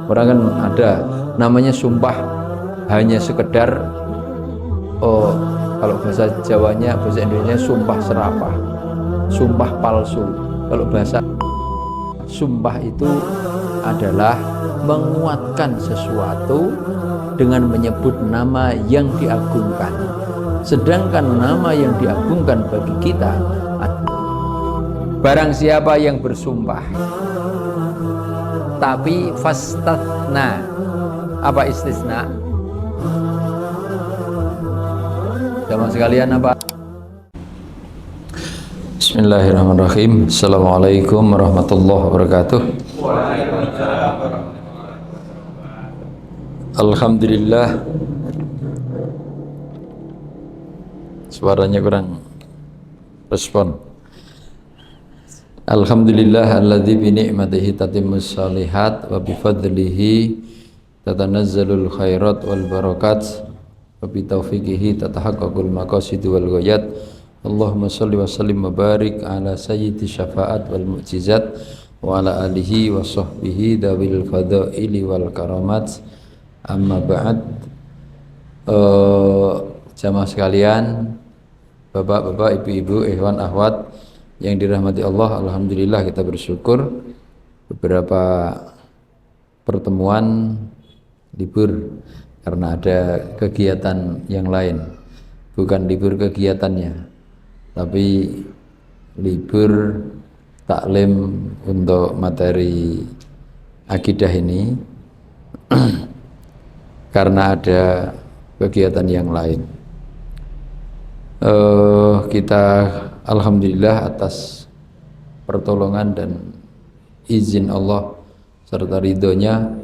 Orang kan ada namanya sumpah hanya sekedar, oh kalau bahasa Jawanya, bahasa Indonesia sumpah serapah, sumpah palsu. Kalau bahasa sumpah itu adalah menguatkan sesuatu dengan menyebut nama yang diagungkan. Sedangkan nama yang diagungkan bagi kita, barang siapa yang bersumpah tapi fastatna, apa istisna? Jamaah sekalian, apa? Bismillahirrahmanirrahim. Assalamualaikum warahmatullahi wabarakatuh. Alhamdulillah. Suaranya kurang respon. Alhamdulillah alladzi bi ni'matihi tatimmus shalihat wa bi fadlihi tatanazzalul khairat wal barakat wa bi taufiqihi tatahaqqaqul maqasid wal ghayat. Allahumma shalli wa sallim wa barik ala sayyidi syafaat wal mu'jizat wa ala alihi wa sahbihi dawil fadaili wal karamat. Amma ba'd. Jamaah sekalian, bapak-bapak, ibu-ibu, ikhwan, akhwat yang dirahmati Allah, alhamdulillah kita bersyukur beberapa pertemuan libur karena ada kegiatan yang lain. Bukan libur kegiatannya, tapi libur taklim untuk materi akidah ini karena ada kegiatan yang lain. Kita alhamdulillah atas pertolongan dan izin Allah serta ridhonya,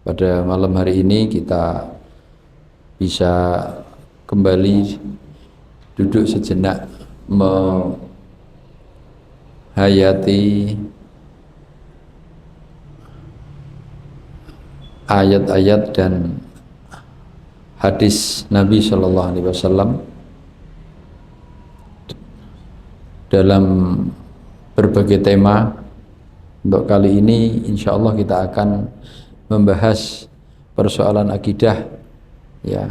pada malam hari ini kita bisa kembali duduk sejenak menghayati ayat-ayat dan hadis Nabi Shallallahu Alaihi Wasallam dalam berbagai tema. Untuk kali ini insya Allah kita akan membahas persoalan akidah, ya.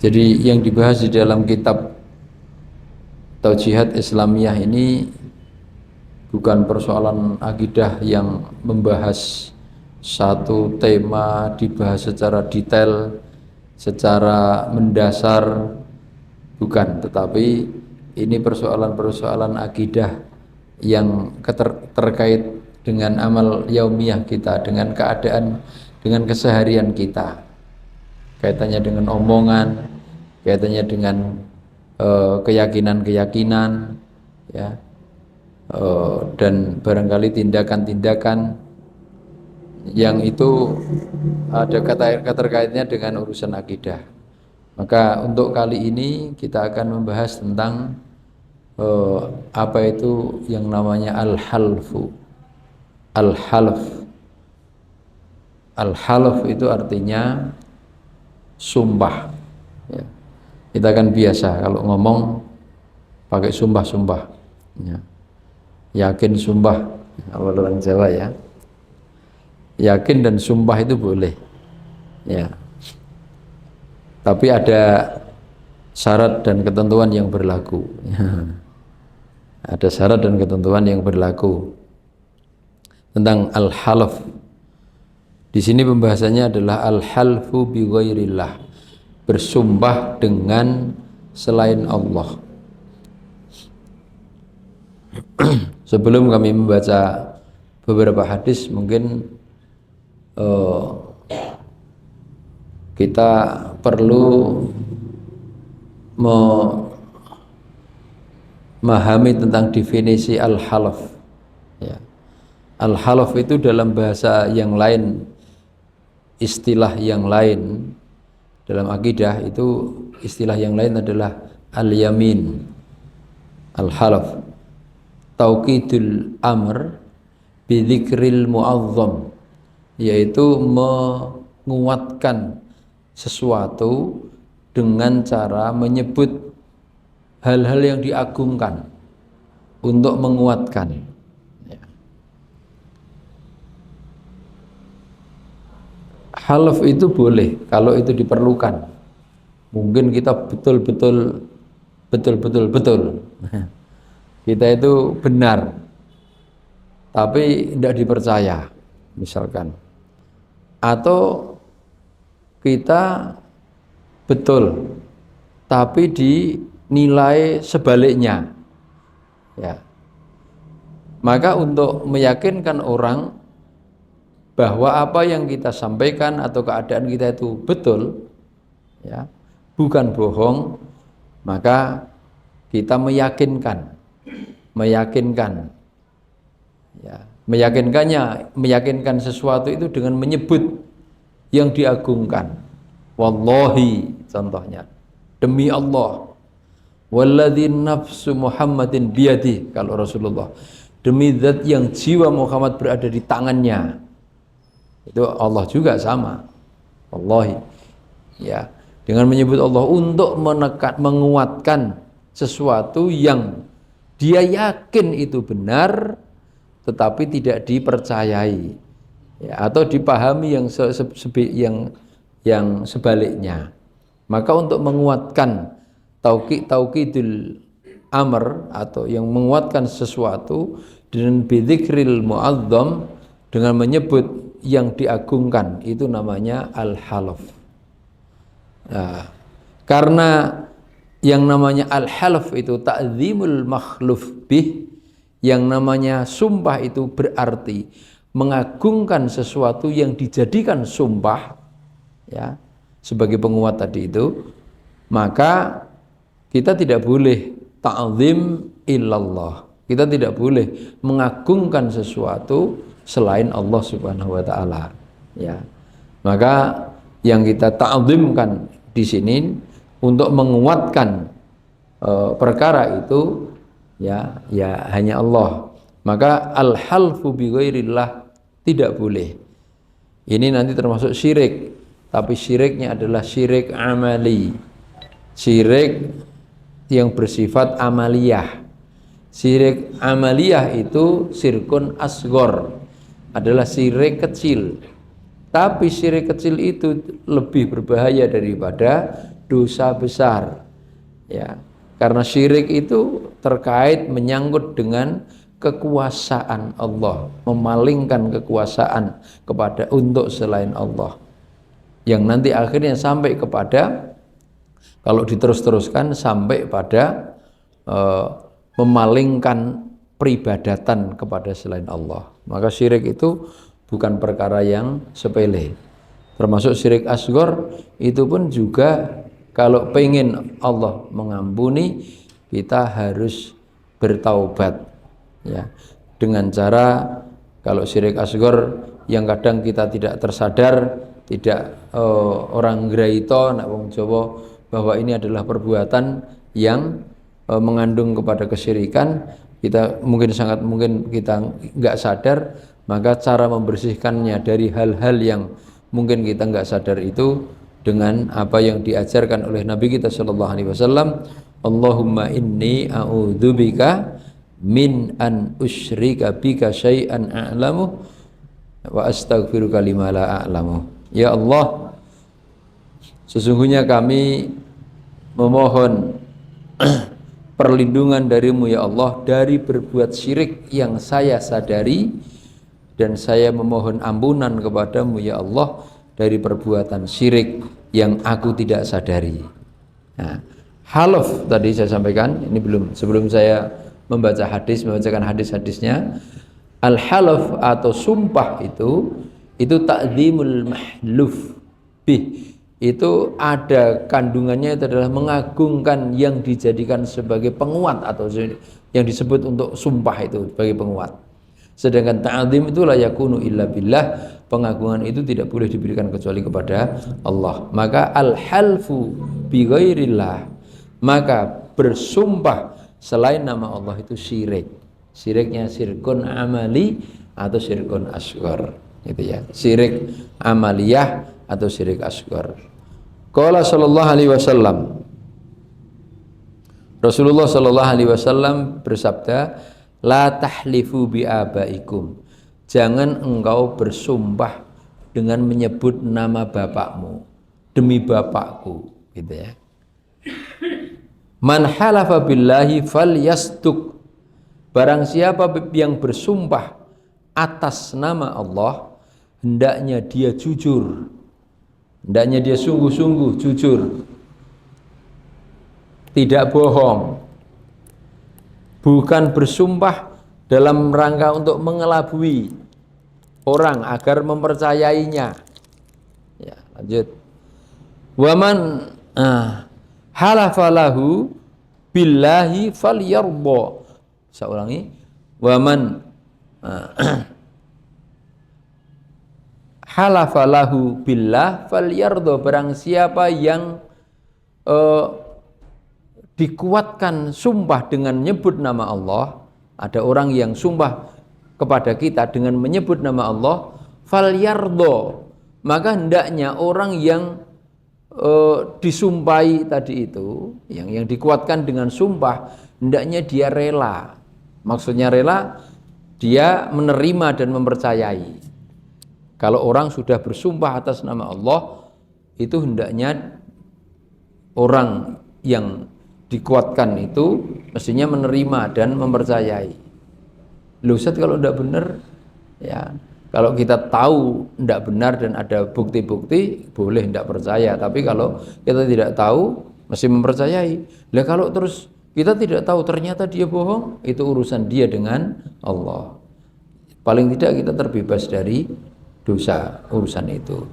Jadi yang dibahas di dalam kitab Taujihat Islamiyah ini bukan persoalan akidah yang membahas satu tema dibahas secara detail, secara mendasar, bukan, tetapi ini persoalan-persoalan akidah yang terkait dengan amal yaumiyah kita, dengan keadaan, dengan keseharian kita, kaitannya dengan omongan, kaitannya dengan keyakinan-keyakinan, ya, dan barangkali tindakan-tindakan yang itu ada keterkaitnya dengan urusan akidah. Maka untuk kali ini kita akan membahas tentang apa itu yang namanya al-halfu. Al-half. Al-half itu artinya sumpah, ya. Kita kan biasa kalau ngomong pakai sumpah-sumpah, ya. Yakin sumpah, awal orang Jawa, ya. Yakin dan sumpah itu boleh, ya. Tapi ada syarat dan ketentuan yang berlaku. Ada syarat dan ketentuan yang berlaku tentang al-half. Di sini pembahasannya adalah al-halfu bi ghairillah, bersumpah dengan selain Allah. Sebelum kami membaca beberapa hadis, mungkin kita perlu memahami tentang definisi al-halaf, ya. Al-halaf itu dalam bahasa yang lain, istilah yang lain dalam akidah itu, istilah yang lain adalah al-yamin. Al-halaf tauqidul amr bidzikril mu'azzam, yaitu menguatkan sesuatu dengan cara menyebut hal-hal yang diagungkan untuk menguatkan, ya. halaf itu boleh kalau itu diperlukan. Mungkin kita betul. Kita itu benar, tapi tidak dipercaya, misalkan. Atau kita betul, tapi dinilai sebaliknya. Ya. Maka untuk meyakinkan orang bahwa apa yang kita sampaikan atau keadaan kita itu betul, ya, bukan bohong, maka kita meyakinkan, ya, meyakinkan sesuatu itu dengan menyebut yang diagungkan. Wallahi, contohnya, demi Allah, walladzi nafsu Muhammadin biyadi, kalau Rasulullah, demi zat yang jiwa Muhammad berada di tangannya. Itu Allah juga sama, wallahi, ya, dengan menyebut Allah untuk menguatkan sesuatu yang dia yakin itu benar tetapi tidak dipercayai, ya, atau dipahami yang sebaliknya. Maka untuk menguatkan taukidul amr, atau yang menguatkan sesuatu dengan bidzikril mu'azzam, dengan menyebut yang diagungkan, itu namanya al-halaf. Nah, karena yang namanya al-halaf itu ta'zimul makhluf bih, yang namanya sumpah itu berarti mengagungkan sesuatu yang dijadikan sumpah, ya, sebagai penguat tadi itu. Maka kita tidak boleh ta'zim illallah, kita tidak boleh mengagungkan sesuatu selain Allah Subhanahu wa taala, ya. Maka yang kita ta'zimkan di sini untuk menguatkan perkara itu, ya hanya Allah. Maka al-halfu bi ghairillah tidak boleh. Ini nanti termasuk syirik, tapi syiriknya adalah syirik amali, syirik yang bersifat amaliyah. Syirik amaliyah itu syirkun asghar, adalah syirik kecil. Tapi syirik kecil itu lebih berbahaya daripada dosa besar, ya, karena syirik itu terkait menyangkut dengan kekuasaan Allah, memalingkan kekuasaan untuk selain Allah, yang nanti akhirnya sampai kepada, kalau diterus-teruskan, sampai pada memalingkan peribadatan kepada selain Allah. Maka syirik itu bukan perkara yang sepele. Termasuk syirik asghar itu pun juga, kalau pengen Allah mengampuni, kita harus bertaubat, ya, dengan cara, kalau syirik asghar yang kadang kita tidak tersadar, tidak orang ngraito nek wong Jawa, bahwa ini adalah perbuatan yang mengandung kepada kesyirikan, kita sangat mungkin kita nggak sadar. Maka cara membersihkannya dari hal-hal yang mungkin kita nggak sadar itu dengan apa yang diajarkan oleh Nabi kita Shallallahu Alaihi Wasallam. Allahumma inni a'udzubika min an usyrika bika syai'an a'lamu wa astaghfiruka lima la a'lamu. Ya Allah, sesungguhnya kami memohon perlindungan darimu ya Allah dari berbuat syirik yang saya sadari, dan saya memohon ampunan kepadamu ya Allah dari perbuatan syirik yang aku tidak sadari. Nah, halaf tadi saya sampaikan, ini sebelum saya membacakan hadis-hadisnya. Al-halaf atau sumpah itu ta'zimul mahluf bih, itu ada kandungannya, itu adalah mengagungkan yang dijadikan sebagai penguat, atau yang disebut untuk sumpah itu sebagai penguat. Sedangkan ta'zim itu la yakunu illa billah, pengagungan itu tidak boleh diberikan kecuali kepada Allah. Maka al-halfu bi ghairillah, maka bersumpah selain nama Allah itu syirik. Syiriknya syirkun amali atau syirkun asghar, gitu ya. Syirik amaliyah atau syirik asghar. Qala sallallahu alaihi wasallam, Rasulullah sallallahu alaihi wasallam bersabda, la tahlifu bi abaikum, jangan engkau bersumpah dengan menyebut nama bapakmu, demi bapakku, gitu ya. Man halafa billahi falyasduq. Barang siapa yang bersumpah atas nama Allah, hendaknya dia jujur. Hendaknya dia sungguh-sungguh jujur. Tidak bohong. Bukan bersumpah dalam rangka untuk mengelabui orang agar mempercayainya. Ya, lanjut. Waman halafalahu billahi falyarda. Saya ulangi. Waman halafalahu billah falyarda. Barang siapa yang dikuatkan sumpah dengan menyebut nama Allah, ada orang yang sumpah kepada kita dengan menyebut nama Allah, falyarda, maka hendaknya orang yang disumpahi tadi itu, yang dikuatkan dengan sumpah, hendaknya dia rela. Maksudnya rela, dia menerima dan mempercayai. Kalau orang sudah bersumpah atas nama Allah, itu hendaknya orang yang dikuatkan itu mestinya menerima dan mempercayai. Loh Ustaz, kalau tidak benar, ya kalau kita tahu tidak benar dan ada bukti-bukti, boleh tidak percaya. Tapi kalau kita tidak tahu, mesti mempercayai. Lah kalau terus kita tidak tahu ternyata dia bohong, itu urusan dia dengan Allah. Paling tidak kita terbebas dari dosa urusan itu.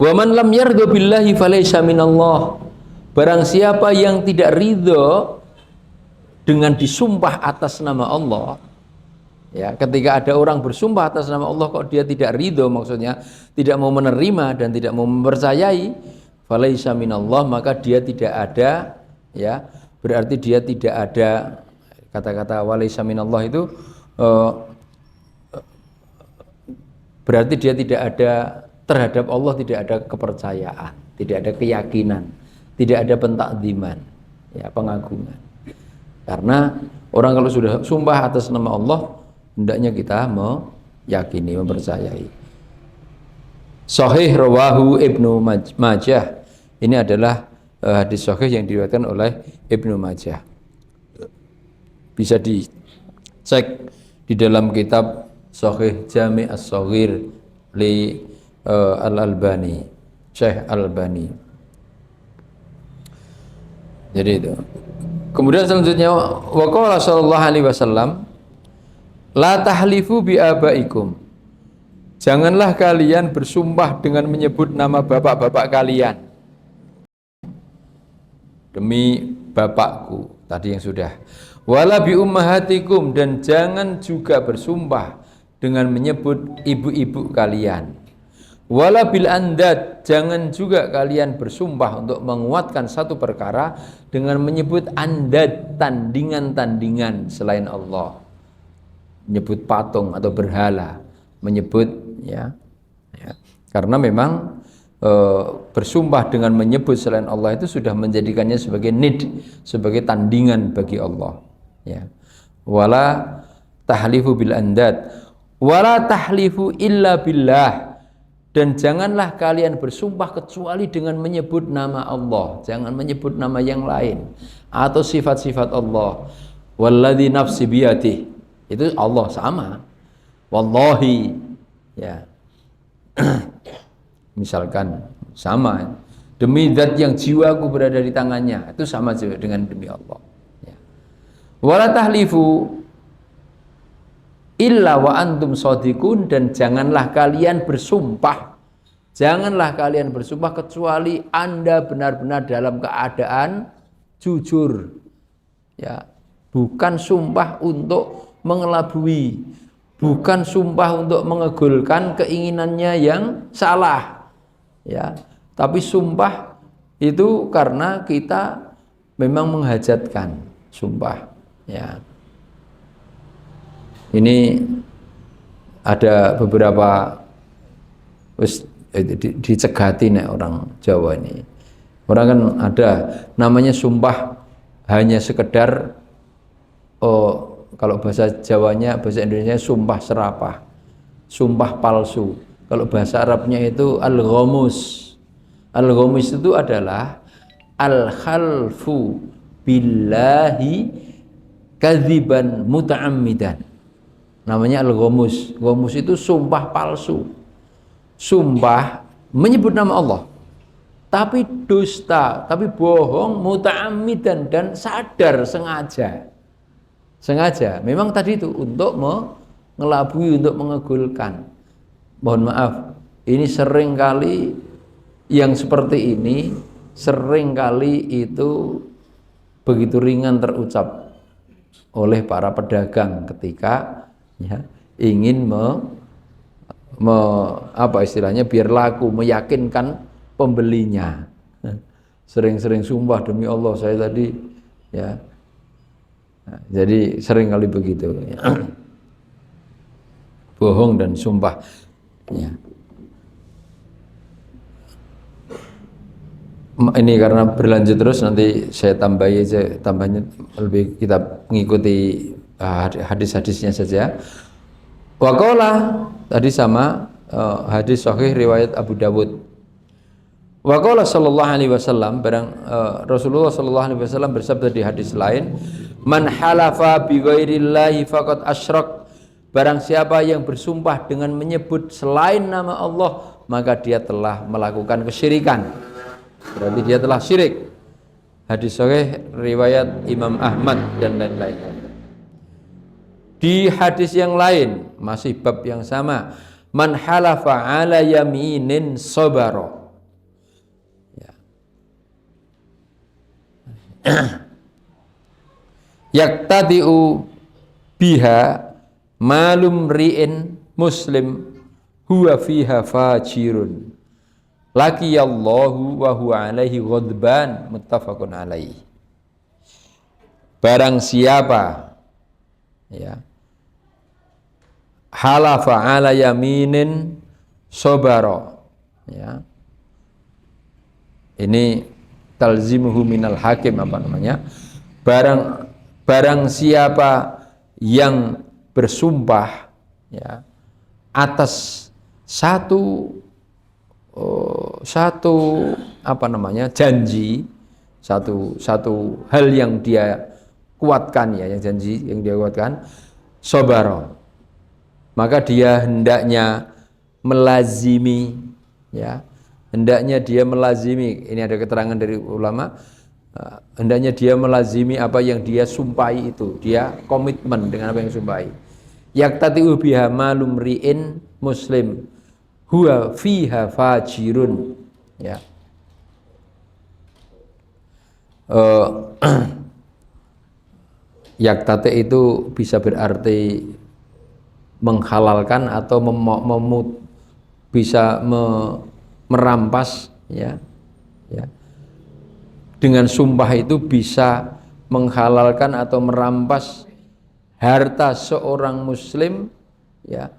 Wa man lam yarda billahi falaysa minallah. Barang siapa yang tidak ridho dengan disumpah atas nama Allah, ya, ketika ada orang bersumpah atas nama Allah kok dia tidak ridho, maksudnya tidak mau menerima dan tidak mau mempercayai, falaysa minallah, maka dia tidak ada, ya, berarti dia tidak ada. Kata-kata walaysa minallah itu berarti dia tidak ada terhadap Allah, tidak ada kepercayaan, tidak ada keyakinan, tidak ada pentakdiman, ya, pengagungan. Karena orang kalau sudah sumpah atas nama Allah, hendaknya kita meyakini, mempercayai. Sahih rawahu Ibnu Majah. Ini adalah hadis sahih yang diriwayatkan oleh Ibnu Majah. Bisa dicek di dalam kitab Sahih Jami' As-Shaghir li Al-Albani, Syekh Al-Albani. Jadi itu. Kemudian selanjutnya waqala sallallahu alaihi wasallam, la tahlifu bi abaikum. Janganlah kalian bersumpah dengan menyebut nama bapak-bapak kalian. Demi bapakku, tadi yang sudah. Wala bi ummahatikum, dan jangan juga bersumpah dengan menyebut ibu-ibu kalian. Wala bil andad, jangan juga kalian bersumpah untuk menguatkan satu perkara dengan menyebut andad, tandingan-tandingan selain Allah, menyebut patung atau berhala, menyebut, ya. Karena memang bersumpah dengan menyebut selain Allah itu sudah menjadikannya sebagai nid, sebagai tandingan bagi Allah, ya. Wala tahlifu bil andad, wala tahlifu illa billah. Dan janganlah kalian bersumpah kecuali dengan menyebut nama Allah, jangan menyebut nama yang lain atau sifat-sifat Allah. Walladzi nafsi biyadihi, itu Allah sama. Wallahi, ya. Misalkan sama, demi zat yang jiwaku berada di tangannya, itu sama juga dengan demi Allah, ya. Wala tahlifu illa wa antum shadiqun, dan janganlah kalian bersumpah kecuali Anda benar-benar dalam keadaan jujur, ya. Bukan sumpah untuk mengelabui, bukan sumpah untuk mengegulkan keinginannya yang salah, ya. Tapi sumpah itu karena kita memang menghajatkan sumpah, ya. Ini ada beberapa dicegati nih orang Jawa ini. Orang kan ada namanya sumpah hanya sekedar kalau bahasa Jawanya, bahasa Indonesia sumpah serapah, sumpah palsu. Kalau bahasa Arabnya itu al-ghamus. Al-ghamus itu adalah al-khalfu billahi kadziban muta'ammidan. Namanya al-ghamus. Ghamus itu sumpah palsu. Sumpah menyebut nama Allah, tapi dusta, tapi bohong, muta'ammidan, dan sadar, sengaja. Sengaja. Memang tadi itu untuk mengelabui, untuk mengegulkan. Mohon maaf, ini sering kali yang seperti ini, sering kali itu begitu ringan terucap oleh para pedagang ketika ya, ingin apa istilahnya, biar laku, meyakinkan pembelinya. Sering-sering sumpah, demi Allah saya tadi ya. Nah, jadi sering kali begitu ya. Bohong dan sumpah ya. Ini karena berlanjut terus, nanti saya tambahi aja, tambahnya lebih kita mengikuti hadis-hadisnya saja. Waqala tadi sama hadis sahih riwayat Abu Dawud. Waqala sallallahu alaihi wasallam, Rasulullah sallallahu alaihi wasallam bersabda di hadis lain, man halafa bi ghairillahi faqad asyrak. Barang siapa yang bersumpah dengan menyebut selain nama Allah, maka dia telah melakukan kesyirikan. Berarti dia telah syirik. Hadis sahih riwayat Imam Ahmad dan lain-lain. Di hadis yang lain masih bab yang sama, man halafa ala yaminin sabara. Ya. Yaktadi'u biha malum ri'in muslim huwa fiha fajirun laqiyallahu wa huwa alaihi ghadban, muttafaqun alaihi. Barang siapa ya halafa ala yaminin sobaro ya, ini talzimuhu minal hakim, apa namanya, barang siapa yang bersumpah ya atas satu apa namanya, janji, satu hal yang dia kuatkan ya, yang janji yang dia kuatkan, sobaro, maka dia hendaknya melazimi ya, hendaknya dia melazimi, ini ada keterangan dari ulama, hendaknya dia melazimi apa yang dia sumpahi itu, dia komitmen dengan apa yang sumpahi. Yaktati'u biha malum ri'in muslim huwa fiha fajirun ya. Yaktate itu bisa berarti menghalalkan atau bisa merampas ya. Ya. Dengan sumpah itu bisa menghalalkan atau merampas harta seorang muslim ya,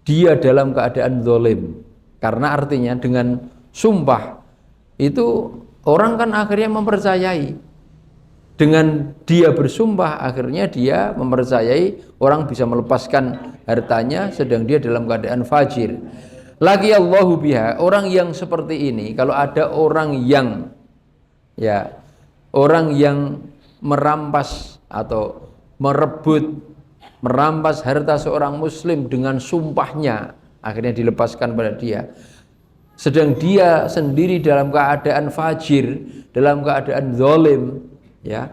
dia dalam keadaan zalim. Karena artinya dengan sumpah itu orang kan akhirnya mempercayai. Dengan dia bersumpah akhirnya dia mempercayai orang bisa melepaskan hartanya sedang dia dalam keadaan fajir. Lagi Allahu biha, orang yang seperti ini, kalau ada orang yang ya, orang yang merampas atau merampas harta seorang muslim dengan sumpahnya, akhirnya dilepaskan pada dia, sedang dia sendiri dalam keadaan fajir, dalam keadaan zalim ya,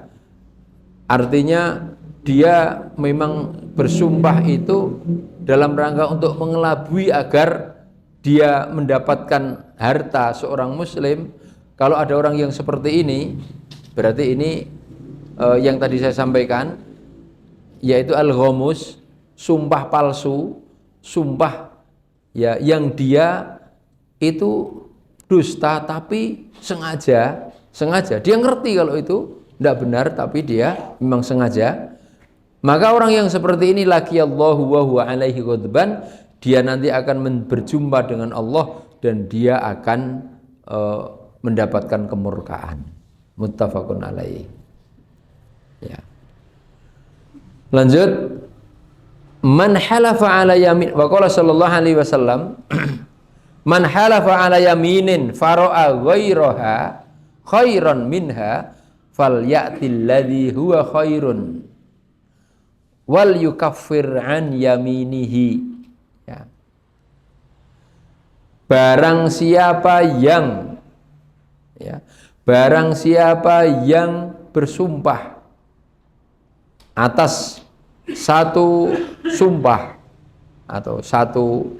artinya dia memang bersumpah itu dalam rangka untuk mengelabui agar dia mendapatkan harta seorang muslim. Kalau ada orang yang seperti ini, berarti ini yang tadi saya sampaikan, yaitu al-ghamus, sumpah palsu, sumpah ya yang dia itu dusta tapi sengaja dia ngerti kalau itu tidak benar tapi dia memang sengaja. Maka orang yang seperti ini laqiyallahu wa huwa alaihi ghadban, dia nanti akan berjumpa dengan Allah dan dia akan mendapatkan kemurkaan. Muttafaqun alaih. Ya. Lanjut, man halafa ala yamin, wa qala sallallahu alaihi wasallam, man halafa ala yaminin fara'a ghairaha khairan minha falyatil ladzi huwa khairun wal yukaffir an yaminihi. Ya. Barang siapa yang bersumpah atas satu sumpah atau satu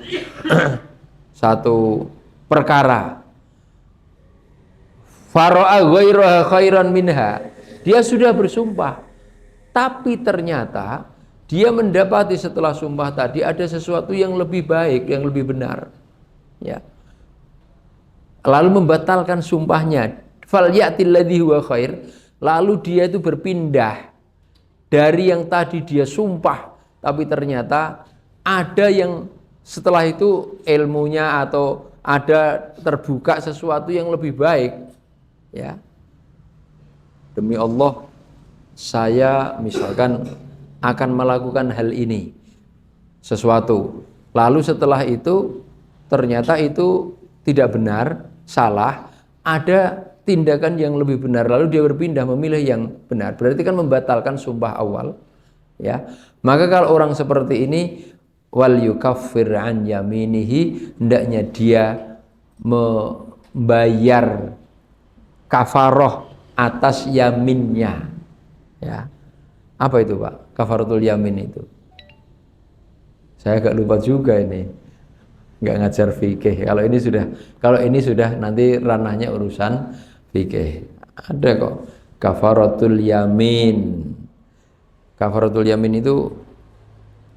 perkara, fara'a ghairaha khairan minha, dia sudah bersumpah tapi ternyata dia mendapati setelah sumpah tadi ada sesuatu yang lebih baik, yang lebih benar, ya, lalu membatalkan sumpahnya, falyatil ladzi huwa khair, lalu dia itu berpindah dari yang tadi dia sumpah tapi ternyata ada yang setelah itu ilmunya atau ada terbuka sesuatu yang lebih baik, ya, demi Allah saya misalkan akan melakukan hal ini sesuatu, lalu setelah itu ternyata itu tidak benar, salah, ada tindakan yang lebih benar, lalu dia berpindah memilih yang benar, berarti kan membatalkan sumpah awal, ya. Maka kalau orang seperti ini, wal yukaffir an yaminihi, hendaknya dia membayar kafaroh atas yaminnya, ya. Apa itu Pak? Kafaratul yamin itu? Saya agak lupa juga ini. Nggak ngajar fikih. Kalau ini sudah nanti ranahnya urusan fikih. Ada kok kafaratul yamin. Kafaratul yamin itu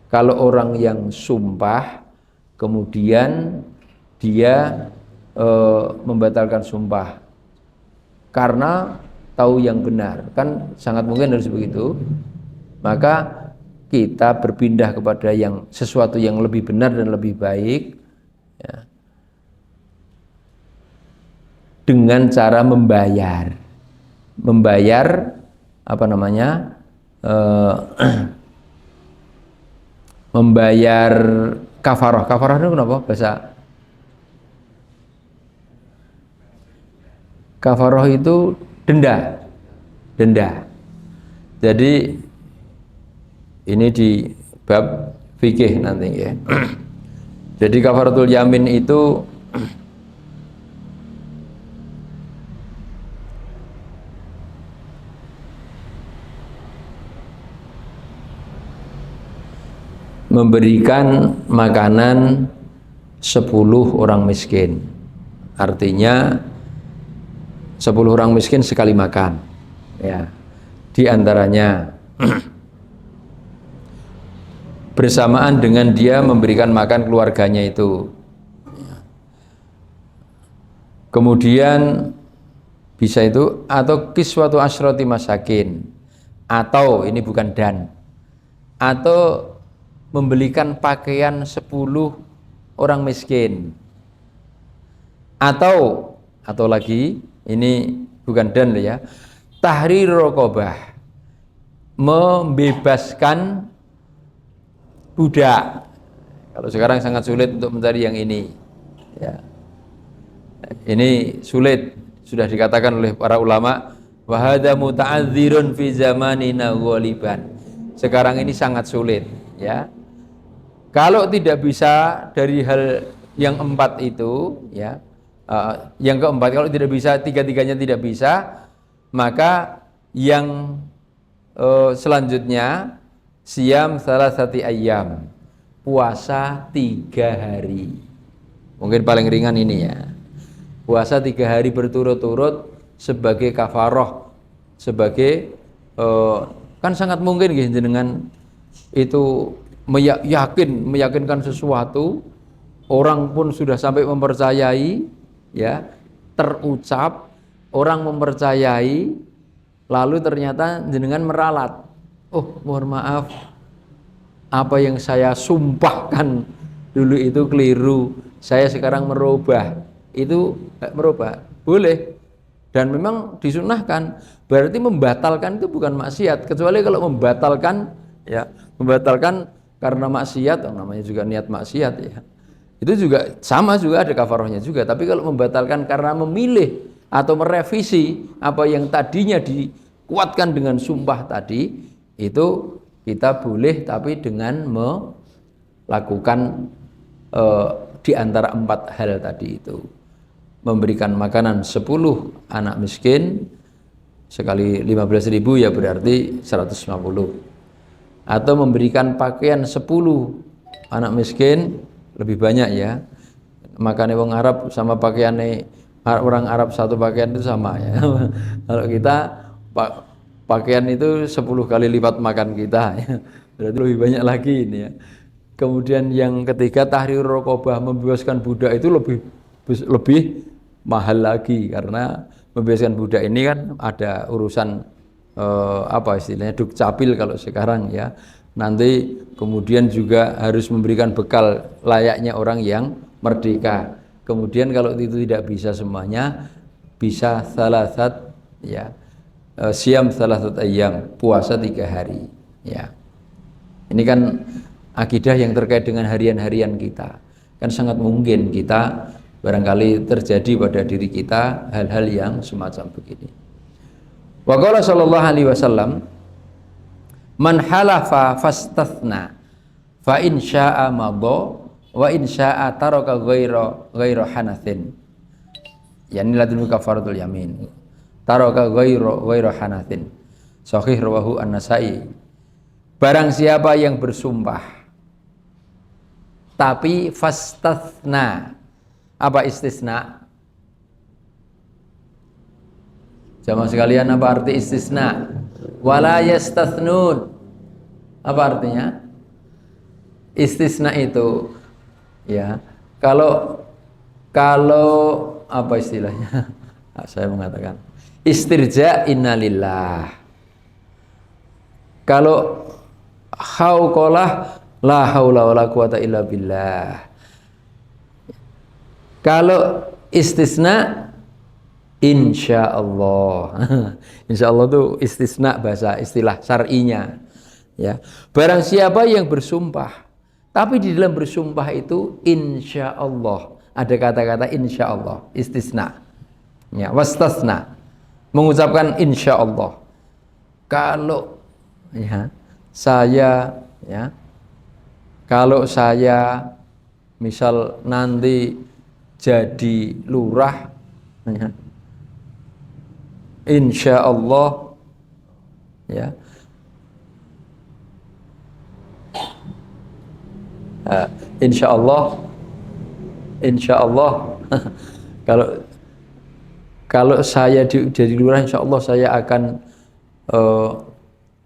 kalau orang yang sumpah kemudian dia membatalkan sumpah karena tahu yang benar, kan sangat mungkin harus begitu, maka kita berpindah kepada yang sesuatu yang lebih benar dan lebih baik, ya, dengan cara membayar apa namanya, membayar kafaroh. Kafaroh itu kenapa bahasa? Kafaroh itu denda. Jadi ini di bab fikih nanti, ya. Jadi kafaratul yamin itu memberikan makanan 10 orang miskin. Artinya 10 orang miskin sekali makan, ya. Di antaranya bersamaan dengan dia memberikan makan keluarganya itu. Kemudian bisa itu, atau kiswatu asyrati masakin, atau ini bukan dan, atau membelikan pakaian 10 orang miskin, atau lagi ini bukan dan ya, tahrir raqabah, membebaskan budak. Kalau sekarang sangat sulit untuk mencari yang ini, ya. Ini sulit, sudah dikatakan oleh para ulama, wa hadza muta'adzirun fi zamanina ghaliban. Sekarang ini sangat sulit, ya. Kalau tidak bisa dari hal yang 4 itu, ya, yang keempat, kalau tidak bisa, tiga-tiganya tidak bisa, maka yang selanjutnya siyam salasati ayyam, puasa 3 hari. Mungkin paling ringan ini, ya, puasa 3 hari berturut-turut sebagai kafaroh, sebagai kan sangat mungkin jenengan itu meyakinkan sesuatu, orang pun sudah sampai mempercayai, ya, terucap, orang mempercayai, lalu ternyata jenengan meralat, oh mohon maaf, apa yang saya sumpahkan dulu itu keliru, saya sekarang merubah. Itu merubah boleh, Dan memang disunahkan, berarti membatalkan itu bukan maksiat, kecuali kalau membatalkan ya, membatalkan karena maksiat, namanya juga niat maksiat ya. Itu juga sama, juga ada kafarahnya juga. Tapi kalau membatalkan karena memilih atau merevisi apa yang tadinya dikuatkan dengan sumpah tadi, itu kita boleh, tapi dengan melakukan di antara 4 hal tadi itu. Memberikan makanan 10 anak miskin sekali 15.000 ya berarti 150. Atau memberikan pakaian 10 anak miskin, lebih banyak ya. Makanya orang Arab sama pakaiannya orang Arab satu pakaian itu sama ya. Kalau kita pakaian itu 10 kali lipat makan kita ya. Berarti lebih banyak lagi ini ya. Kemudian yang ketiga, tahrir raqabah, membebaskan budak itu lebih mahal lagi, karena membebaskan budak ini kan ada urusan apa istilahnya, dukcapil kalau sekarang ya. Nanti kemudian juga harus memberikan bekal layaknya orang yang merdeka. Kemudian kalau itu tidak bisa semuanya, bisa salasat ya, siam salasat ayyam, puasa 3 hari ya. Ini kan akidah yang terkait dengan harian-harian kita. Kan sangat mungkin kita barangkali terjadi pada diri kita hal-hal yang semacam begini. Wa qala sallallahu alaihi wasallam, man halafa fastathna fa in syaa'a madha wa in syaa'a taraka ghaira hanathin. Yani ladun kafaratul yamin. Taraka ghaira hanathin. Sahih rawahu An-Nasa'i. Barang siapa yang bersumpah tapi fastathna. Apa istisna? Jamaah sekalian, apa arti istisna? Wala yastathnun. Apa artinya? Istisna itu ya, kalau apa istilahnya? Saya mengatakan istirja innalillah. Kalau hauqalah la haula wala quwata illa billah. Kalau istisna insyaallah. Insyaallah itu istisna, bahasa istilah syar'inya ya. Barang siapa yang bersumpah, tapi di dalam bersumpah itu insyaallah, ada kata-kata insyaallah, istisna ya, wastasna, mengucapkan insyaallah. Kalau ya, saya ya, kalau saya misal nanti jadi lurah ya, insya Allah ya, insya Allah kalau saya jadi lurah, insya Allah saya akan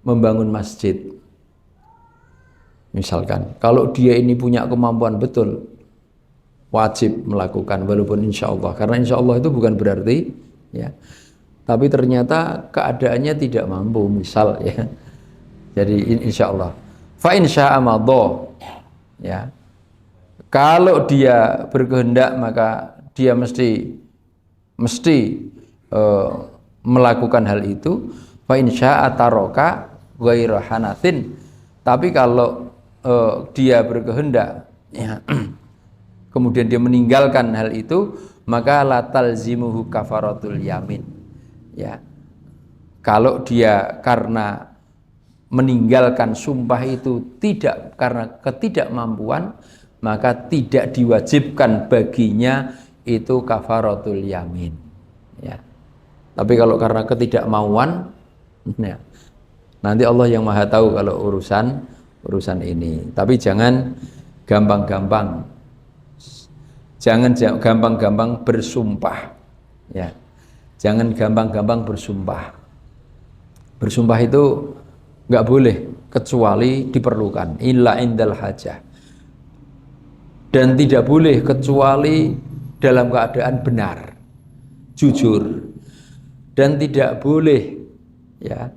membangun masjid. Misalkan, kalau dia ini punya kemampuan betul, wajib melakukan walaupun insya Allah. Karena insya Allah itu bukan berarti ya, tapi ternyata keadaannya tidak mampu, misal ya. Jadi insya Allah. Fa insya Allah ya. Kalau dia berkehendak maka dia mesti melakukan hal itu. Fa insya ataroka ghaira hanathin. Tapi kalau dia berkehendak ya, kemudian dia meninggalkan hal itu, maka latal zimuhu kafaratul yamin ya. Kalau dia karena meninggalkan sumpah itu tidak karena ketidakmampuan, maka tidak diwajibkan baginya itu kafaratul yamin ya. Tapi kalau karena ketidakmauan ya, nanti Allah yang Maha tahu kalau urusan ini. Tapi jangan gampang-gampang, jangan gampang-gampang bersumpah ya. Jangan gampang-gampang bersumpah. Bersumpah itu nggak boleh kecuali diperlukan, illa indal hajah, dan tidak boleh kecuali dalam keadaan benar, jujur, dan tidak boleh ya,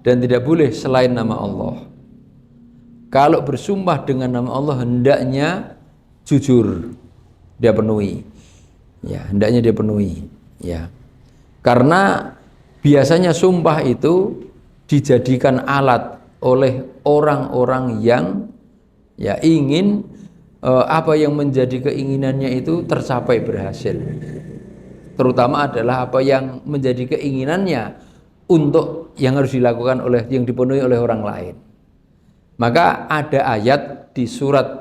dan tidak boleh selain nama Allah. Kalau bersumpah dengan nama Allah hendaknya jujur dia penuhi ya, hendaknya dia penuhi ya. Karena biasanya sumpah itu dijadikan alat oleh orang-orang yang ya ingin apa yang menjadi keinginannya itu tercapai berhasil. Terutama adalah apa yang menjadi keinginannya untuk yang harus dilakukan oleh yang dipenuhi oleh orang lain. Maka ada ayat di surat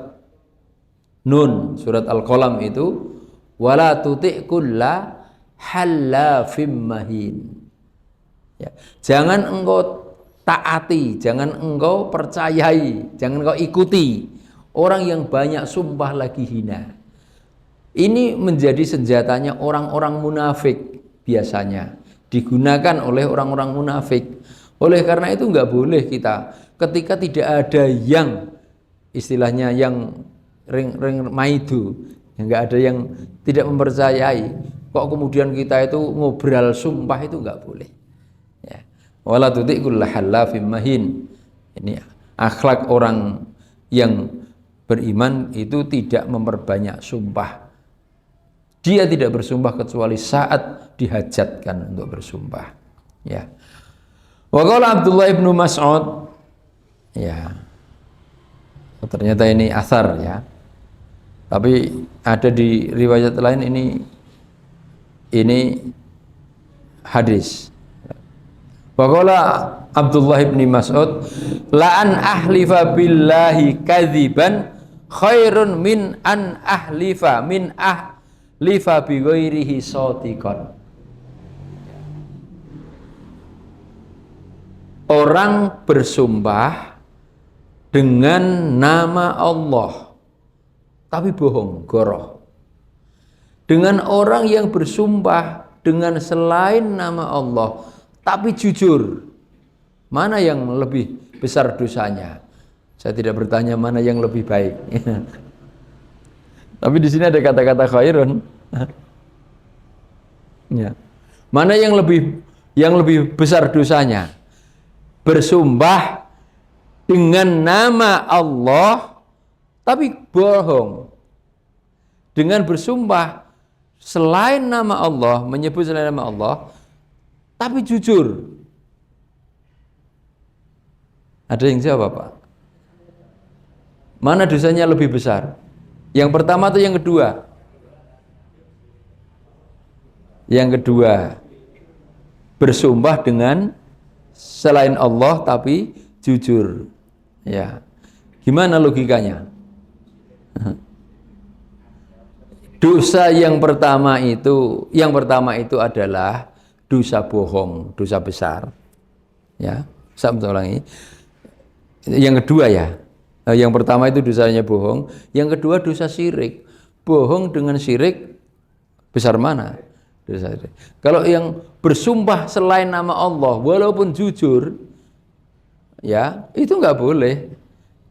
Nun, surat Al-Qalam itu, wala tuti' kulla hallafim mahin. Ya, jangan engkau taati, jangan engkau percayai, jangan engkau ikuti orang yang banyak sumpah lagi hina. Ini menjadi senjatanya orang-orang munafik, biasanya digunakan oleh orang-orang munafik. Oleh karena itu nggak boleh kita ketika tidak ada yang istilahnya yang ring maidu, nggak ada yang tidak mempercayai, kok kemudian kita itu ngobrol sumpah, itu nggak boleh. Ya. Wala tuti' kulla hallafim mahin. Ini akhlak orang yang beriman itu tidak memperbanyak sumpah. Dia tidak bersumpah kecuali saat dihajatkan untuk bersumpah. Ya. Wa qala Abdullah ibnu Mas'ud, ya. Ternyata ini athar, ya. Tapi ada di riwayat lain ini hadis. Wa qala Abdullah ibnu Mas'ud, la an ahlifa billahi kadziban khairun min an ahlifa lifa bi ghairihi shadiqan. Orang bersumpah dengan nama Allah tapi bohong, goroh. Dengan orang yang bersumpah dengan selain nama Allah tapi jujur, mana yang lebih besar dosanya? Saya tidak bertanya mana yang lebih baik. Tapi di sini ada kata-kata khairun. Ya. Mana yang lebih besar dosanya? Bersumpah dengan nama Allah tapi bohong. Dengan bersumpah selain nama Allah, menyebut selain nama Allah tapi jujur. Ada yang jawab, Pak? Mana dosanya lebih besar? Yang pertama atau yang kedua? Yang kedua, bersumpah dengan selain Allah tapi jujur. Ya. Gimana logikanya? Dosa yang pertama itu adalah dosa bohong, dosa besar. Ya, saya ulangi. Yang kedua ya. Yang pertama itu dosanya bohong, yang kedua dosa syirik. Bohong dengan syirik besar mana? Dosa syirik. Kalau yang bersumpah selain nama Allah walaupun jujur, ya itu nggak boleh,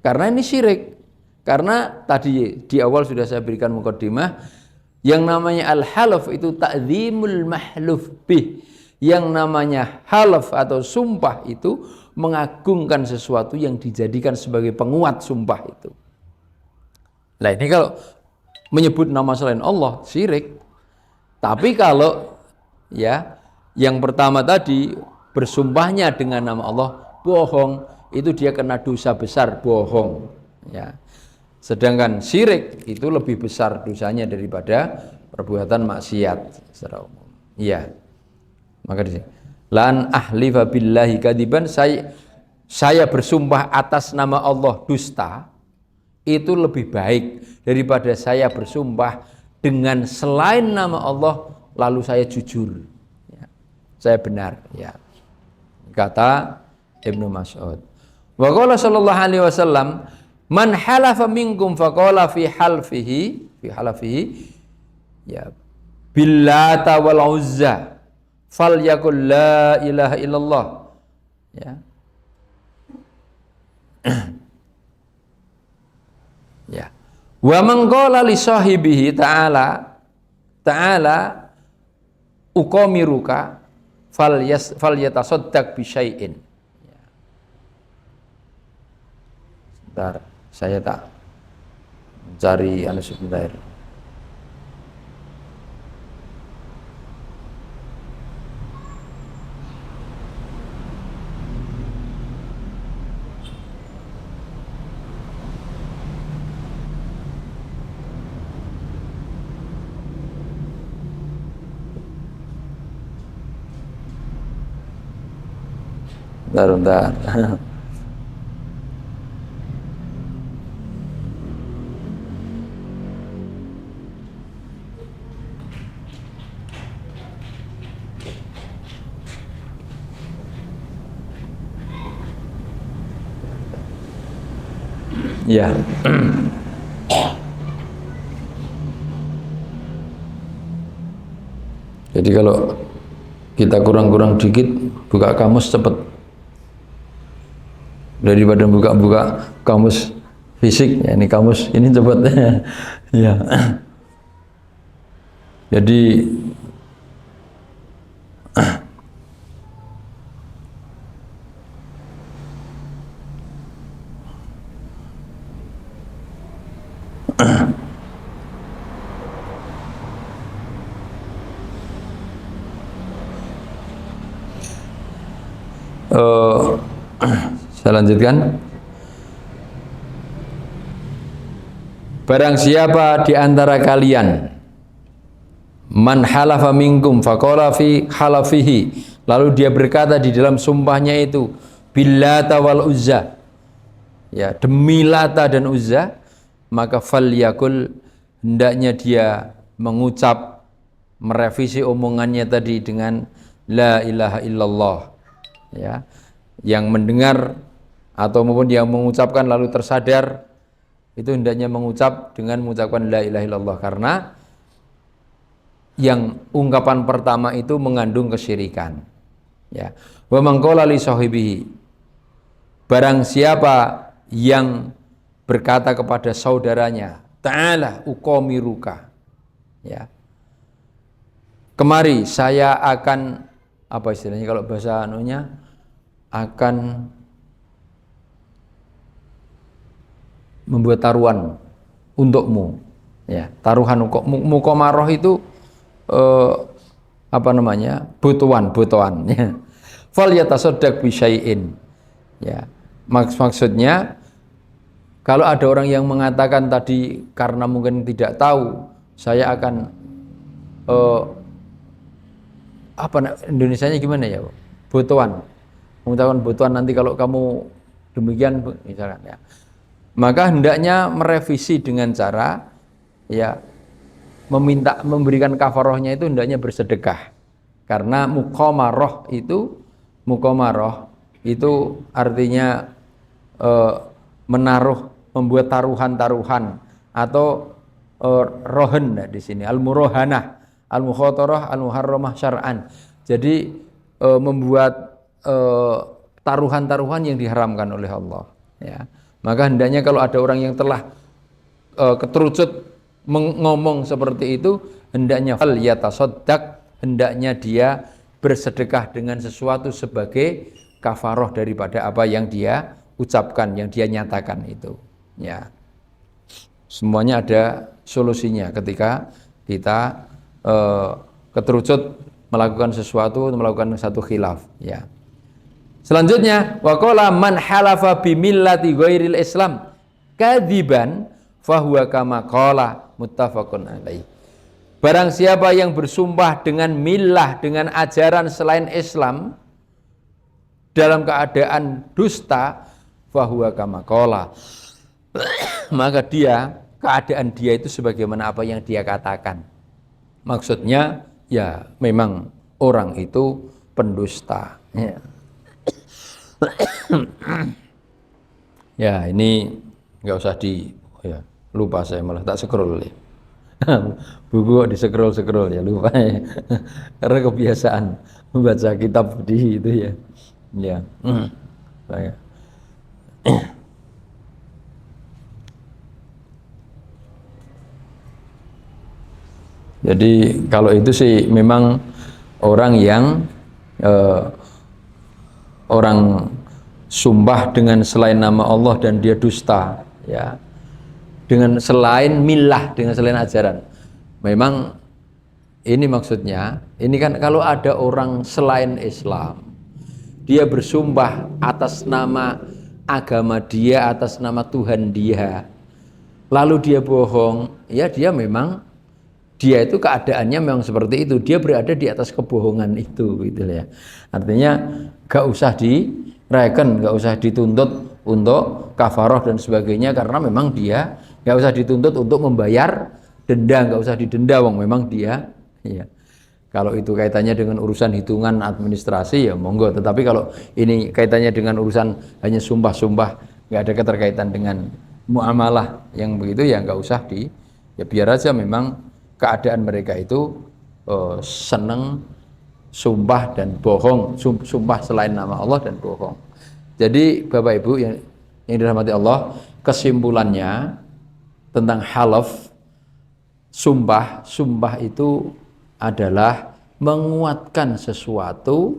karena ini syirik. Karena tadi di awal sudah saya berikan muqaddimah, yang namanya al-halaf itu ta'zimul mahluf bih. Yang namanya halaf atau sumpah itu mengagungkan sesuatu yang dijadikan sebagai penguat sumpah itu. Nah ini kalau menyebut nama selain Allah syirik. Tapi kalau ya yang pertama tadi bersumpahnya dengan nama Allah bohong, itu dia kena dosa besar bohong. Ya. Sedangkan syirik itu lebih besar dosanya daripada perbuatan maksiat secara umum. Iya. Maka di sini lan ahlifa billahi kadiban, saya bersumpah atas nama Allah dusta, itu lebih baik daripada saya bersumpah dengan selain nama Allah lalu saya jujur, ya, saya benar, ya. Kata Ibnu Mas'ud. Wa qala sallallahu alaihi wasallam, man halafa minkum faqala fi halafihi ya billata wal uzza falyakul la ilaha illallah, ya. Ya. Wa man qala li sahibihi ta'ala uqamiruka falyatasaddaq bi syai'in. Ya. Sebentar, saya tak mencari sebentar. Bentar. Ya. Jadi kalau kita kurang-kurang dikit, buka kamus cepet. Daripada buka-buka kamus fisik, ya ini kamus ini cepet. Ya. Jadi saya lanjutkan. Barang siapa di antara kalian man halafa minkum faqala fi halafihi, lalu dia berkata di dalam sumpahnya itu billata wal uzza, ya demi Lata dan Uzza, maka falyakul, hendaknya dia mengucap, merevisi omongannya tadi dengan la ilaha illallah, ya. Yang mendengar atau maupun yang mengucapkan lalu tersadar, itu hendaknya mengucap dengan mengucapkan la ilaha illallah, karena yang ungkapan pertama itu mengandung kesyirikan, ya. Wa man qala li sahibihi, barang siapa yang berkata kepada saudaranya, ta'ala uqamiruka, ya, kemari saya akan, apa istilahnya kalau bahasa anunya, akan membuat taruhan untukmu, ya. Taruhan muqamaroh itu apa namanya, butuhan ya. Fal yatasaddaq bi syai'in, ya. Maksudnya kalau ada orang yang mengatakan tadi karena mungkin tidak tahu, saya akan apa Indonesianya gimana ya, butuhan, mengatakan butuhan nanti kalau kamu demikian misalkan, ya. Maka hendaknya merevisi dengan cara, ya, memberikan kafarohnya itu hendaknya bersedekah, karena muqamaroh itu artinya menaruh, membuat taruhan-taruhan atau rohen, nah, di sini al-murohanah, al-mukhatarah, al-muharramah syar'an. Jadi membuat taruhan-taruhan yang diharamkan oleh Allah, ya. Maka hendaknya kalau ada orang yang telah keterucut ngomong seperti itu, hendaknya fal yatasaddaq, hendaknya dia bersedekah dengan sesuatu sebagai kafaroh daripada apa yang dia ucapkan, yang dia nyatakan itu, ya. Semuanya ada solusinya ketika kita keterucut melakukan sesuatu, melakukan satu khilaf, ya. Selanjutnya, waqala man halafa bi millati ghairil Islam kadziban fahuwa kama qala, muttafaqun alaih. Barang siapa yang bersumpah dengan millah, dengan ajaran selain Islam dalam keadaan dusta, fahuwa kama qala, maka keadaan dia itu sebagaimana apa yang dia katakan. Maksudnya, ya memang orang itu pendusta, ya. Ya ini nggak usah ya, lupa saya malah tak scroll, ya. Buku kok di scroll ya, lupa ya. Karena kebiasaan membaca kitab di itu, ya, ya. Saya. Jadi kalau itu sih memang orang yang orang sumpah dengan selain nama Allah dan dia dusta, ya, dengan selain millah, dengan selain ajaran. Memang ini maksudnya, ini kan kalau ada orang selain Islam, dia bersumpah atas nama agama dia, atas nama Tuhan dia, lalu dia bohong, ya dia memang, dia itu keadaannya memang seperti itu, dia berada di atas kebohongan itu, gitu ya. Artinya gak usah reken, nggak usah dituntut untuk kafaroh dan sebagainya, karena memang dia nggak usah dituntut untuk membayar denda, nggak usah didenda, wong memang dia ya. Kalau itu kaitannya dengan urusan hitungan administrasi ya monggo, tetapi kalau ini kaitannya dengan urusan hanya sumpah-sumpah, nggak ada keterkaitan dengan muamalah yang begitu ya nggak usah ya biar aja memang keadaan mereka itu seneng sumpah dan bohong, sumpah selain nama Allah dan bohong. Jadi Bapak Ibu yang dirahmati Allah, kesimpulannya tentang halaf, sumpah itu adalah menguatkan sesuatu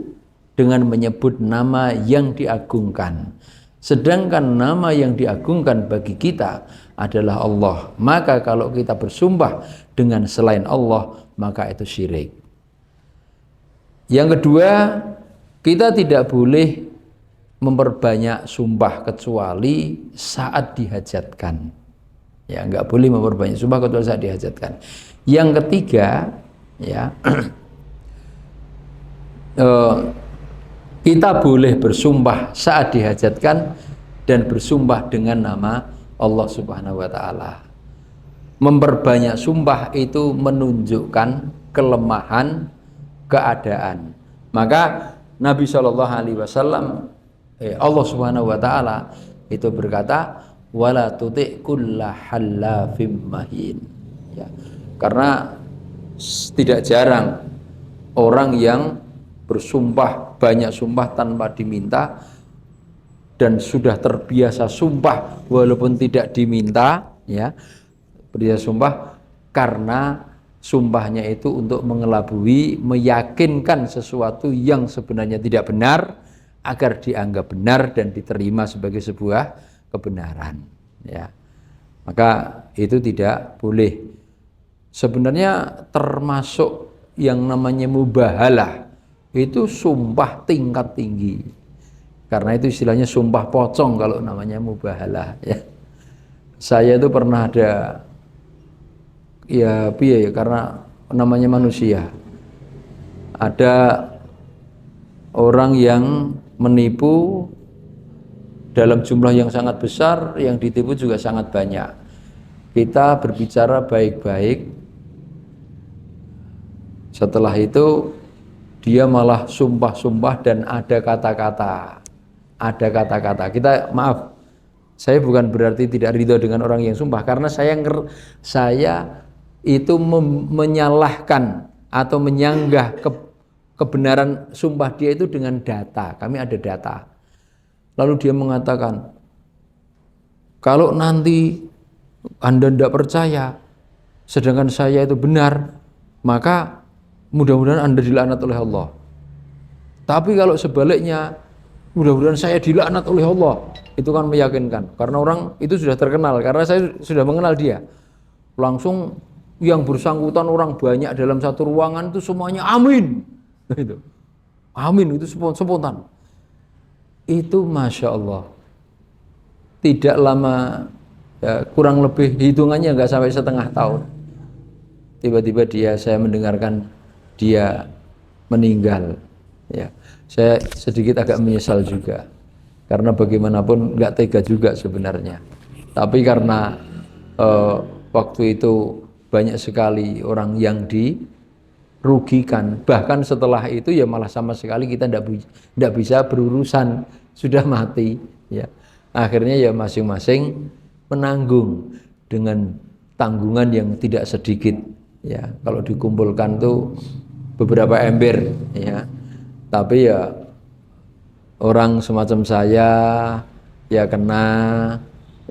dengan menyebut nama yang diagungkan. Sedangkan nama yang diagungkan bagi kita adalah Allah. Maka kalau kita bersumpah dengan selain Allah, maka itu syirik. Yang kedua, kita tidak boleh memperbanyak sumpah kecuali saat dihajatkan. Ya, nggak boleh memperbanyak sumpah kecuali saat dihajatkan. Yang ketiga, ya, kita boleh bersumpah saat dihajatkan dan bersumpah dengan nama Allah Subhanahu wa Ta'ala. Memperbanyak sumpah itu menunjukkan kelemahan keadaan. Maka Nabi Shallallahu Alaihi Wasallam, Allah Subhanahu wa Ta'ala itu berkata, wala tuti' kulla hallafim mahin. Ya, karena tidak jarang orang yang bersumpah, banyak sumpah tanpa diminta, dan sudah terbiasa sumpah walaupun tidak diminta, ya, berbiasa sumpah karena sumpahnya itu untuk mengelabui, meyakinkan sesuatu yang sebenarnya tidak benar agar dianggap benar dan diterima sebagai sebuah kebenaran, ya. Maka itu tidak boleh. Sebenarnya termasuk yang namanya mubahalah itu sumpah tingkat tinggi, karena itu istilahnya sumpah pocong kalau namanya mubahalah, ya. Saya itu pernah ada ya karena namanya manusia, ada orang yang menipu dalam jumlah yang sangat besar, yang ditipu juga sangat banyak. Kita berbicara baik-baik, setelah itu dia malah sumpah-sumpah dan ada kata-kata. Kita maaf, saya bukan berarti tidak ridho dengan orang yang sumpah, karena saya itu menyalahkan atau menyanggah kebenaran sumpah dia itu dengan data. Kami ada data. Lalu dia mengatakan, kalau nanti Anda tidak percaya, sedangkan saya itu benar, maka mudah-mudahan Anda dilaknat oleh Allah. Tapi kalau sebaliknya, mudah-mudahan saya dilaknat oleh Allah. Itu kan meyakinkan, karena orang itu sudah terkenal, karena saya sudah mengenal dia. Langsung yang bersangkutan orang banyak dalam satu ruangan itu semuanya amin. Itu. Amin, itu spontan. Itu Masya Allah. Tidak lama, ya, kurang lebih hitungannya nggak sampai setengah tahun. Tiba-tiba saya mendengarkan dia meninggal. Ya, saya sedikit agak menyesal juga, karena bagaimanapun nggak tega juga sebenarnya. Tapi karena waktu itu banyak sekali orang yang dirugikan, bahkan setelah itu ya malah sama sekali kita tidak bisa berurusan, sudah mati, ya. Akhirnya ya masing-masing menanggung dengan tanggungan yang tidak sedikit, ya. Kalau dikumpulkan tuh beberapa ember, ya. Tapi ya orang semacam saya ya kena,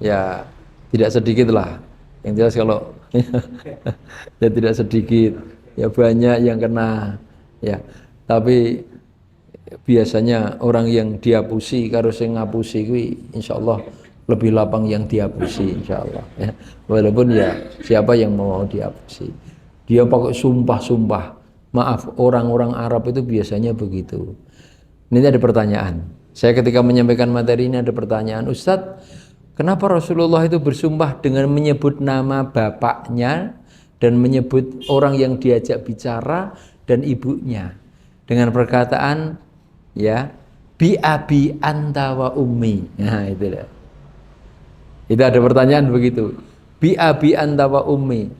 ya tidak sedikit lah. Yang jelas kalau ya tidak sedikit, ya banyak yang kena, ya. Tapi biasanya orang yang dihapusi karo sing ngapusi kuwi insyaallah lebih lapang yang dihapusi insyaallah, ya. Walaupun ya siapa yang mau dihapusi, dia pakai sumpah-sumpah. Maaf, orang-orang Arab itu biasanya begitu. Ini ada pertanyaan. Saya ketika menyampaikan materi ini ada pertanyaan, Ustadz, kenapa Rasulullah itu bersumpah dengan menyebut nama bapaknya dan menyebut orang yang diajak bicara dan ibunya dengan perkataan, ya, bi abi anta wa ummi. Nah, itu dah. Itu ada pertanyaan begitu. Bi abi anta wa ummi.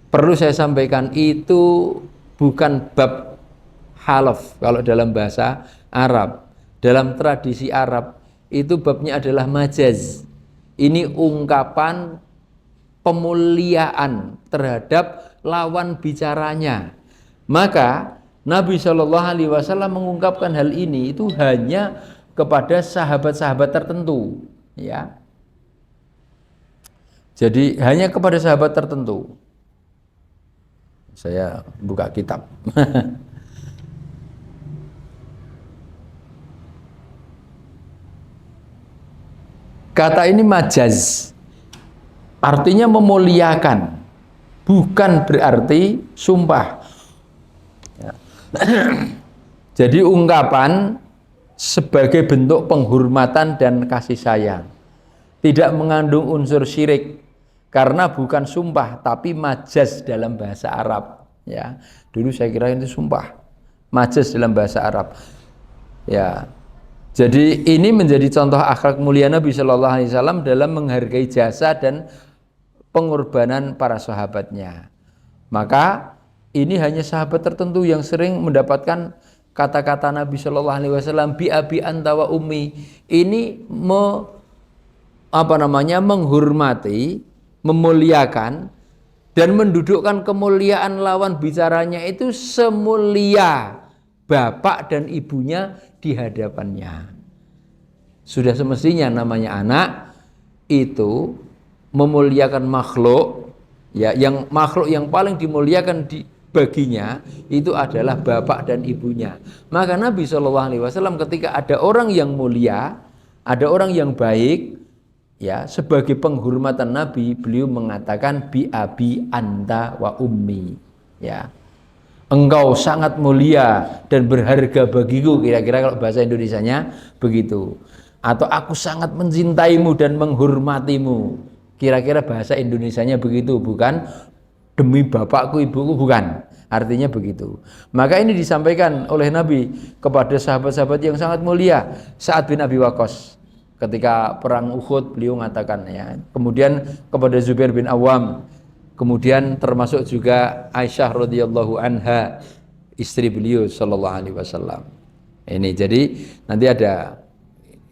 Perlu saya sampaikan itu bukan bab halaf kalau dalam bahasa Arab. Dalam tradisi Arab itu babnya adalah majaz. Ini ungkapan pemuliaan terhadap lawan bicaranya. Maka Nabi Shallallahu Alaihi Wasallam mengungkapkan hal ini itu hanya kepada sahabat-sahabat tertentu, ya. Jadi hanya kepada sahabat tertentu. Saya buka kitab. Kata ini majaz, artinya memuliakan, bukan berarti sumpah. Ya. Jadi ungkapan sebagai bentuk penghormatan dan kasih sayang, tidak mengandung unsur syirik, karena bukan sumpah tapi majaz dalam bahasa Arab. Ya, dulu saya kira itu sumpah, majaz dalam bahasa Arab. Ya. Jadi ini menjadi contoh akhlak mulia Nabi Shallallahu Alaihi Wasallam dalam menghargai jasa dan pengorbanan para sahabatnya. Maka ini hanya sahabat tertentu yang sering mendapatkan kata-kata Nabi Shallallahu Alaihi Wasallam bi abi anta wa ummi. Ini menghormati, memuliakan dan mendudukkan kemuliaan lawan bicaranya itu semulia bapak dan ibunya di hadapannya. Sudah semestinya namanya anak itu memuliakan makhluk, ya, yang makhluk yang paling dimuliakan baginya itu adalah bapak dan ibunya. Maka Nabi Shallallahu Alaihi Wasallam ketika ada orang yang mulia, ada orang yang baik, ya, sebagai penghormatan Nabi, beliau mengatakan bi abi anta wa ummi, ya. Engkau sangat mulia dan berharga bagiku, kira-kira kalau bahasa Indonesianya begitu. Atau aku sangat mencintaimu dan menghormatimu, kira-kira bahasa Indonesianya begitu, bukan demi bapakku ibuku, bukan. Artinya begitu. Maka ini disampaikan oleh Nabi kepada sahabat-sahabat yang sangat mulia. Sa'ad bin Abi Waqqas ketika perang Uhud beliau mengatakan, ya. Kemudian kepada Zubair bin Awam, kemudian termasuk juga Aisyah radhiyallahu anha, istri beliau sallallahu alaihi wasallam. Ini jadi nanti ada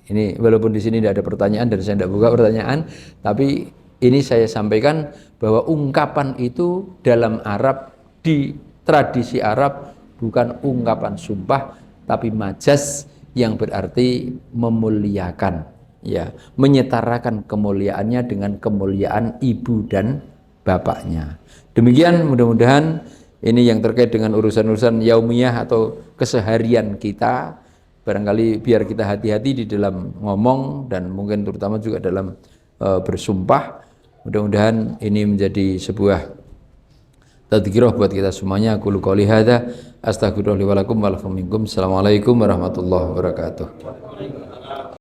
ini, walaupun di sini tidak ada pertanyaan dan saya tidak buka pertanyaan, tapi ini saya sampaikan bahwa ungkapan itu dalam Arab, di tradisi Arab, bukan ungkapan sumpah tapi majaz yang berarti memuliakan, ya, menyetarakan kemuliaannya dengan kemuliaan ibu dan bapaknya. Demikian, mudah-mudahan ini yang terkait dengan urusan-urusan yaumiyah atau keseharian kita, barangkali biar kita hati-hati di dalam ngomong dan mungkin terutama juga dalam bersumpah. Mudah-mudahan ini menjadi sebuah tadzkirah buat kita semuanya. Qul qouli hadza astaghfirullah li wa lakum wa lakum minkum. Assalamualaikum warahmatullahi wabarakatuh.